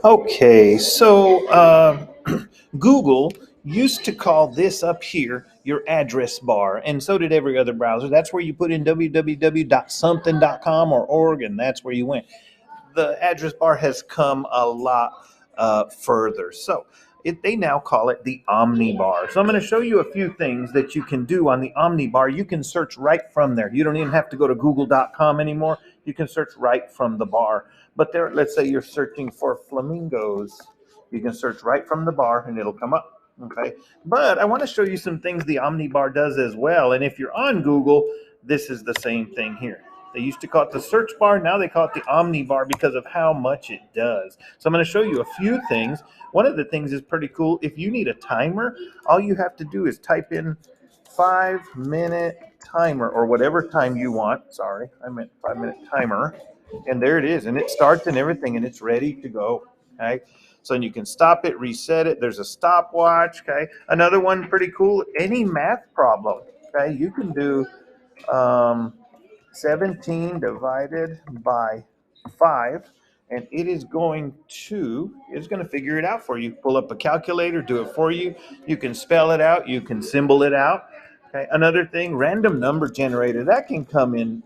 Okay, so Google used to call this up here your address bar, and so did every other browser. That's where you put in www.something.com or org, and that's where you went. The address bar has come a lot further. So they now call it the Omnibar. So I'm going to show you a few things that you can do on the Omnibar. You can search right from there. You don't even have to go to google.com anymore. You can search right from the bar. But there, let's say you're searching for flamingos. You can search right from the bar and it'll come up. Okay. But I want to show you some things the Omnibar does as well. And if you're on Google, this is the same thing here. They used to call it the search bar. Now they call it the Omnibar because of how much it does. So I'm going to show you a few things. One of the things is pretty cool. If you need a timer, all you have to do is type in 5-minute timer or whatever time you want. Sorry, I meant 5-minute timer. And there it is. And it starts and everything and it's ready to go. Okay. So you can stop it, reset it. There's a stopwatch. Okay. Another one pretty cool. Any math problem. Okay. You can do 17 divided by 5, and it's going to figure it out for you. Pull up a calculator, do it for you. You can spell it out, you can symbol it out. Okay. Another thing, random number generator. That can come in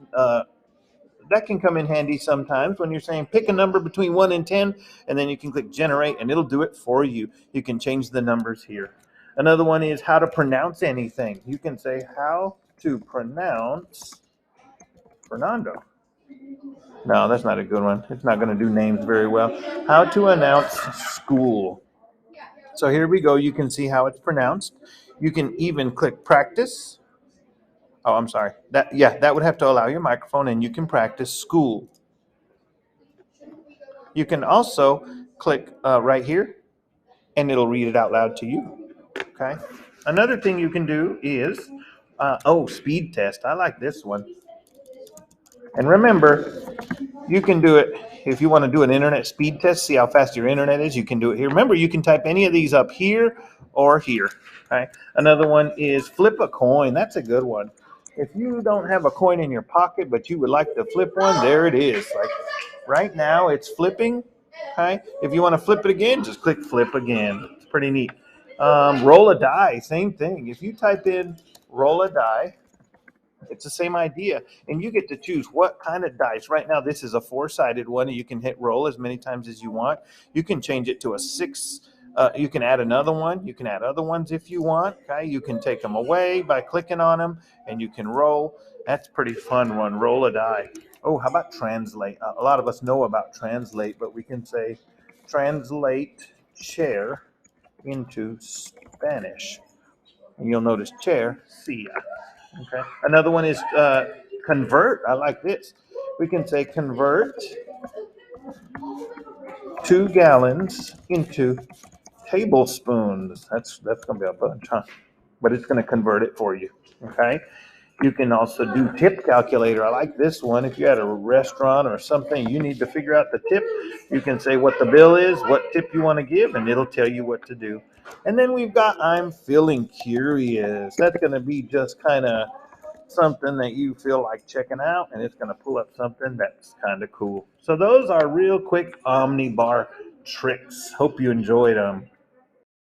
handy sometimes when you're saying pick a number between 1 and 10, and then you can click generate and it'll do it for you. You can change the numbers here. Another one is how to pronounce anything. You can say how to pronounce Fernando. No, that's not a good one. It's not going to do names very well. How to announce school. So here we go. You can see how it's pronounced. You can even click practice. Oh, I'm sorry. That would have to allow your microphone, and you can practice school. You can also click right here, and it'll read it out loud to you. Okay. Another thing you can do is speed test. I like this one. And remember, you can do it if you want to do an internet speed test, see how fast your internet is. You can do it here. Remember, you can type any of these up here or here. Okay. Another one is flip a coin. That's a good one. If you don't have a coin in your pocket, but you would like to flip one, there it is. Like right now, it's flipping. Okay. If you want to flip it again, just click flip again. It's pretty neat. Roll a die, same thing. If you type in roll a die, it's the same idea, and you get to choose what kind of dice. Right now, this is a 4-sided one, and you can hit roll as many times as you want. You can change it to a 6. You can add another one. You can add other ones if you want. Okay, you can take them away by clicking on them, and you can roll. That's a pretty fun one. Roll a die. Oh, how about translate? A lot of us know about translate, but we can say translate chair into Spanish, and you'll notice chair, sia. Okay. Another one is convert. I like this. We can say convert 2 gallons into tablespoons. That's going to be a bunch, huh? But it's going to convert it for you. Okay. You can also do tip calculator. I like this one. If you're at a restaurant or something, you need to figure out the tip. You can say what the bill is, what tip you want to give, and it'll tell you what to do. And then we've got I'm feeling curious. That's going to be just kind of something that you feel like checking out, and it's going to pull up something that's kind of cool. So those are real quick Omnibar tricks. Hope you enjoyed them.